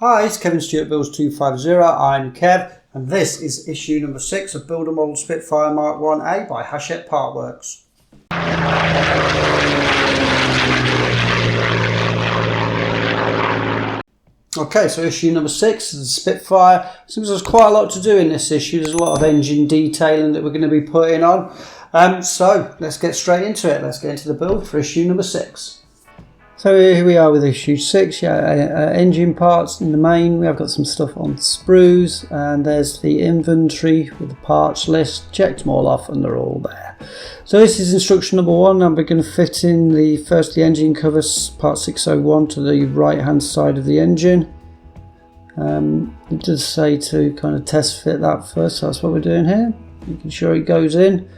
Hi, it's Kevin Stewart Builds 250. I'm Kev, and this is issue number 6 of Builder Model Spitfire Mk1A by Hachette Partworks. Okay, so issue number 6 is the Spitfire. Seems there's quite a lot to do in this issue. There's a lot of engine detailing that we're going to be putting on. So let's get straight into it. Let's get into the build for issue number 6. So here we are with issue 6, engine parts in the main. We have got some stuff on sprues, and there's the inventory with the parts list. Checked them all off and they're all there. So this is instruction number 1. I'm going to fit in the engine covers, part 601, to the right hand side of the engine. It does say to kind of test fit that first, so that's what we're doing here. Making sure it goes in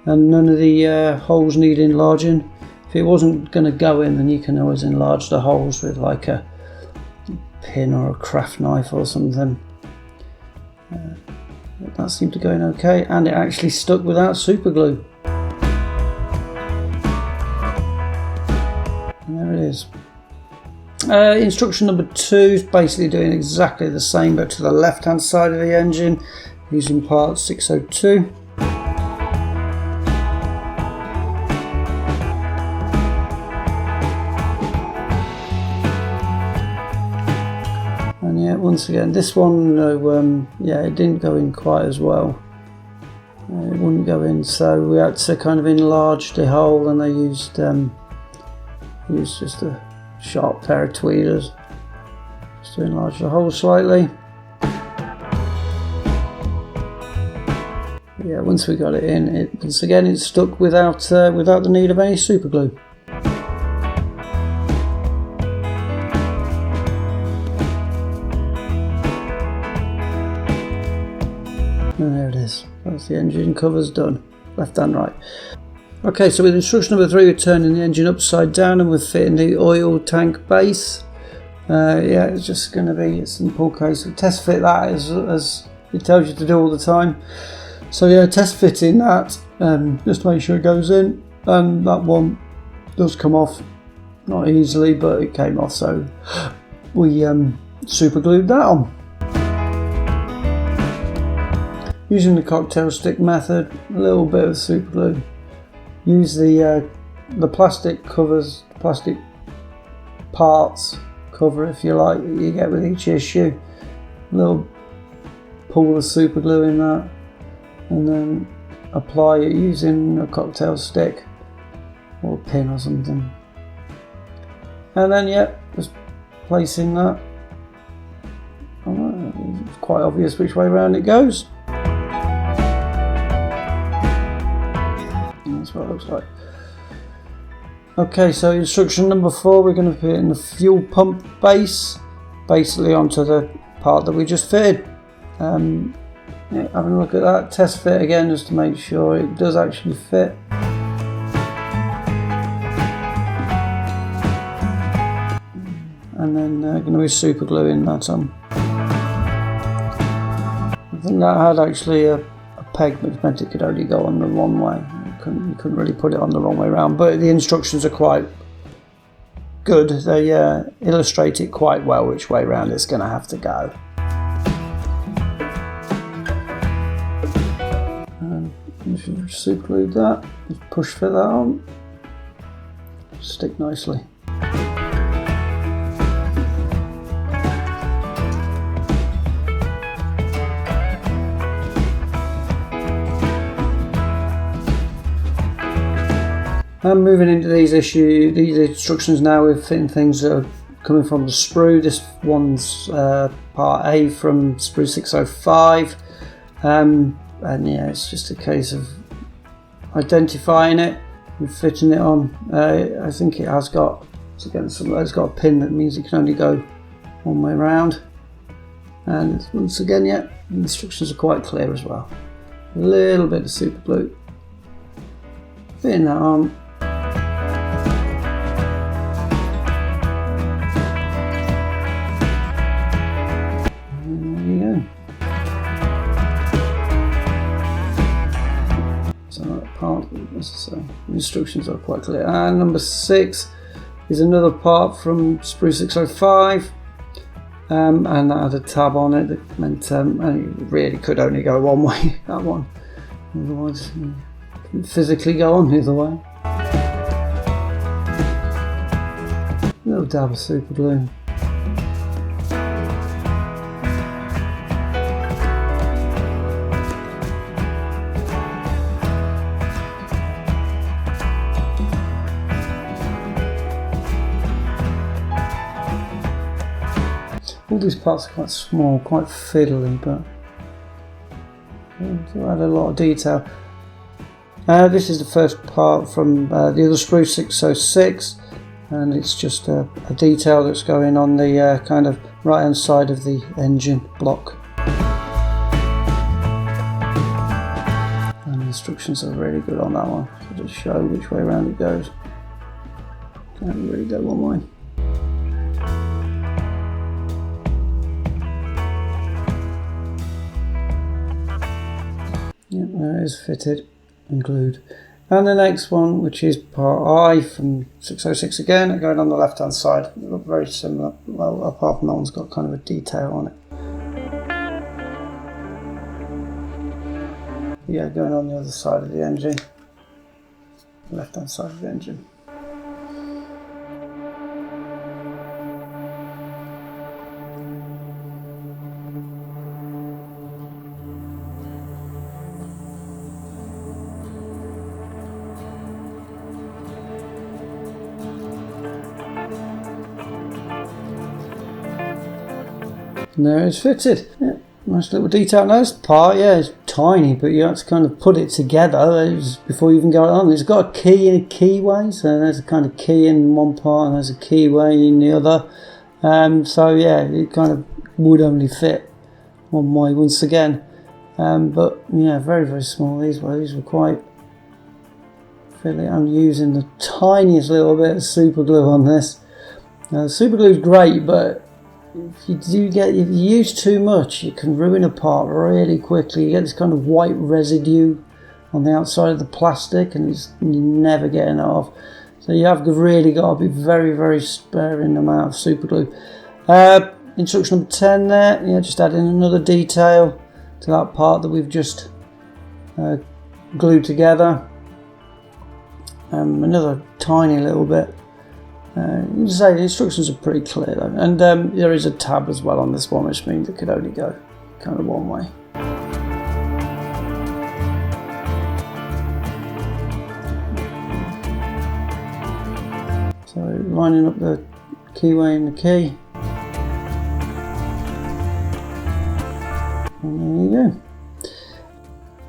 and none of the holes need enlarging. If it wasn't going to go in, then you can always enlarge the holes with like a pin or a craft knife or something. That seemed to go in okay, and it actually stuck without super glue. And there it is. Instruction number 2 is basically doing exactly the same, but to the left hand side of the engine using part 602. And yeah, once again, this one, it didn't go in quite as well. It wouldn't go in, so we had to kind of enlarge the hole, and they used just a sharp pair of tweezers just to enlarge the hole slightly. Yeah, once we got it in, once again it stuck without the need of any super glue. And there it is. That's the engine covers done, left and right. Okay, so with instruction number 3, we're turning the engine upside down and we're fitting the oil tank base. It's just going to be a simple case of test fit that as it tells you to do all the time. So yeah, test fitting that, just to make sure it goes in, and that one does come off, not easily, but it came off, so we super glued that on. Using the cocktail stick method, a little bit of super glue. Use the plastic covers, plastic parts cover, if you like, that you get with each issue. A little pull of super glue in that, and then apply it using a cocktail stick or a pin or something. And then just placing that. It's quite obvious which way around it goes. That's what it looks like. Okay, so instruction number 4, we're going to put in the fuel pump base, basically onto the part that we just fitted. Having a look at that, test fit again just to make sure it does actually fit. And then going to be super gluing that on. I think that had actually a peg which meant it could only go on the one way. You couldn't really put it on the wrong way around, but the instructions are quite good. They illustrate it quite well which way around it's going to have to go. And if you super glue that, just push fit that on, stick nicely. I'm moving into these instructions now. We're fitting things that are coming from the sprue. This one's part A from sprue 605, and it's just a case of identifying it and fitting it on. I think it has got, it's got a pin that means it can only go one way around, and once again, the instructions are quite clear as well. A little bit of super glue, fitting that on. So the instructions are quite clear. And number 6 is another part from sprue 605. and that had a tab on it that meant it really could only go one way, that one. Otherwise, you couldn't physically go on the other way. Little dab of super glue. All these parts are quite small, quite fiddly, but do add a lot of detail. This is the first part from the other sprue 606, and it's just a detail that's going on the kind of right hand side of the engine block. And the instructions are really good on that one, so just show which way around it goes. Can't really go one way. Yep, there it is, fitted and glued. And the next one, which is part I from 606 again, going on the left hand side. They look very similar, well, apart from that one's got kind of a detail on it. Yeah, going on the other side of the engine, left hand side of the engine. And there it's fitted. Yeah, nice little detail. Now this part, yeah, it's tiny, but you have to kind of put it together before you even go on. It's got a key in a keyway, so there's a kind of key in one part and there's a keyway in the other. So yeah, it kind of would only fit one way once again. But yeah, very, very small. These were quite fiddly. I'm using the tiniest little bit of super glue on this. Now the super glue is great, but if you use too much, it can ruin a part really quickly. You get this kind of white residue on the outside of the plastic, and you're never getting it off. So you have really got to be very, very sparing amount of super glue. Instruction number 10 there, yeah, just adding another detail to that part that we've just glued together. Another tiny little bit. You say the instructions are pretty clear though, and there is a tab as well on this one, which means it could only go kind of one way. So lining up the keyway and the key, and there you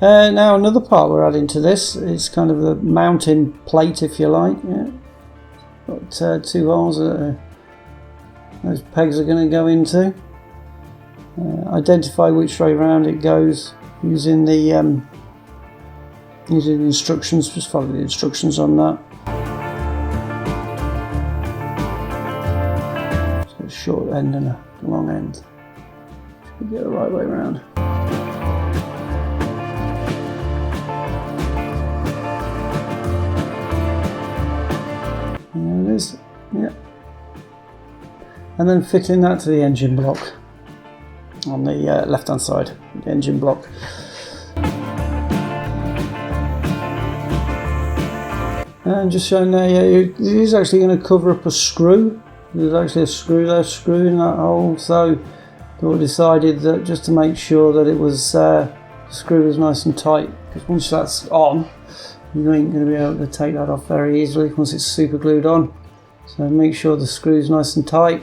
go. Now another part we're adding to this is kind of the mounting plate, if you like. Yeah. Got two holes that those pegs are going to go into. Identify which way round it goes using the instructions. Just follow the instructions on that. So a short end and a long end. Should get the right way round. Yeah, and then fitting that to the engine block on the left hand side, the engine block. And just showing there, yeah, it is actually going to cover up a screw. There's actually a screw there, screw in that hole, so we decided that just to make sure that it was the screw was nice and tight, because once that's on, you ain't going to be able to take that off very easily once it's super glued on. So make sure the screw's nice and tight.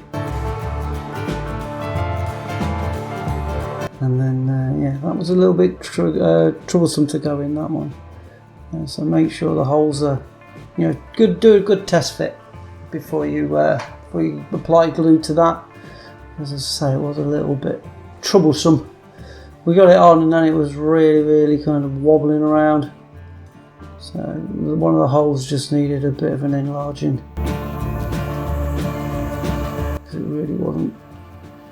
And then, yeah, that was a little bit troublesome to go in, that one. So make sure the holes are, you know, good. Do a good test fit before you apply glue to that. As I say, it was a little bit troublesome. We got it on, and then it was really, really kind of wobbling around. So one of the holes just needed a bit of an enlarging. It really wasn't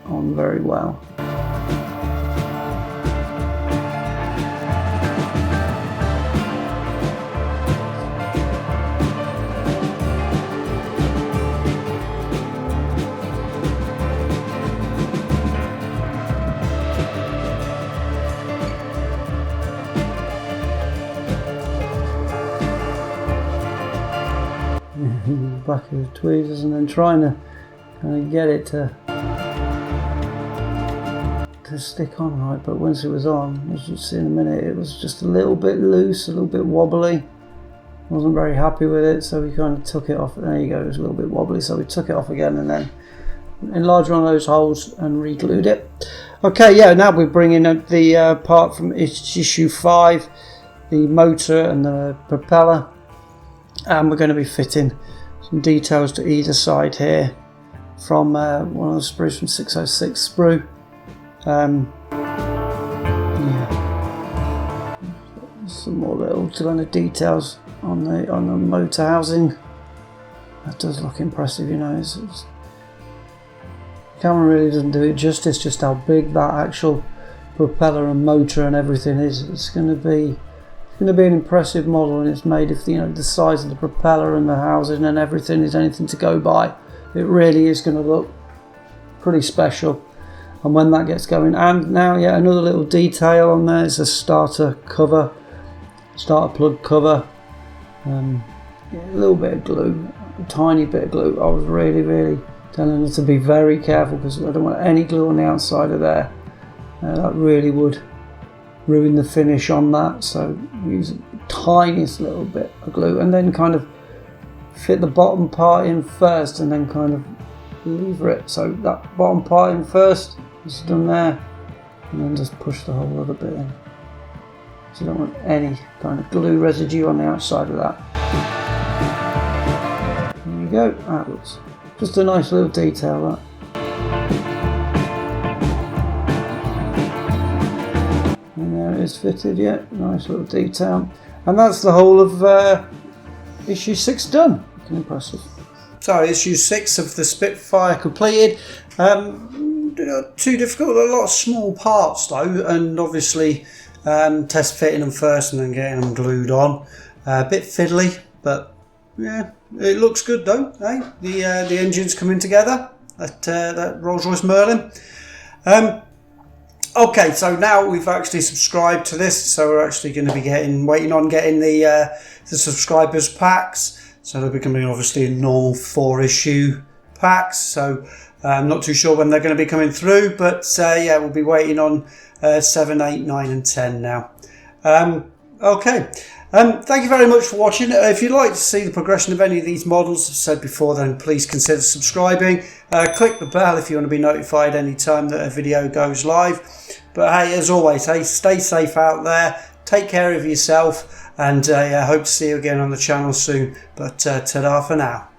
on very well. back of the tweezers and then trying to kind of get it to stick on right, but once it was on, as you'll see in a minute, it was just a little bit loose, a little bit wobbly. Wasn't very happy with it, so we kind of took it off. There you go, it was a little bit wobbly, so we took it off again and then enlarged one of those holes and re-glued it. Okay, yeah, now we're bringing up the part from issue 5, the motor and the propeller, and we're going to be fitting some details to either side here from one of the sprues from 606 sprue. Yeah, some more little kind of details on the motor housing. That does look impressive, you know. The camera really doesn't do it justice, just how big that actual propeller and motor and everything is. It's going to be an impressive model, and it's made if the size of the propeller and the housing and everything is anything to go by. It really is going to look pretty special. And when that gets going, and now yeah, another little detail on there is a starter plug cover. Yeah, a little bit of glue, a tiny bit of glue. I was really telling her to be very careful because I don't want any glue on the outside of there. That really would ruin the finish on that, so use the tiniest little bit of glue and then kind of fit the bottom part in first and then kind of lever it. So that bottom part in first is done there, and then just push the whole other bit in. So you don't want any kind of glue residue on the outside of that. There you go, that looks just a nice little detail, that. And there it is fitted, yeah, nice little detail. And that's the whole of issue 6 done. Looking impressive. So issue 6 of the Spitfire completed. Too difficult, a lot of small parts though, and obviously test fitting them first and then getting them glued on. A bit fiddly, but yeah, it looks good though, eh? The engine's coming together, that Rolls Royce Merlin. Okay, so now we've actually subscribed to this, so we're actually going to be waiting on getting the subscribers packs. So they're becoming obviously normal 4-issue packs. So I'm not too sure when they're going to be coming through, but yeah, we'll be waiting on 7, 8, 9 and 10 now. Okay, thank you very much for watching. If you'd like to see the progression of any of these models, as I said before, then please consider subscribing. Click the bell if you want to be notified any time that a video goes live. But hey, as always, hey, stay safe out there, take care of yourself, and I hope to see you again on the channel soon. But ta-da for now.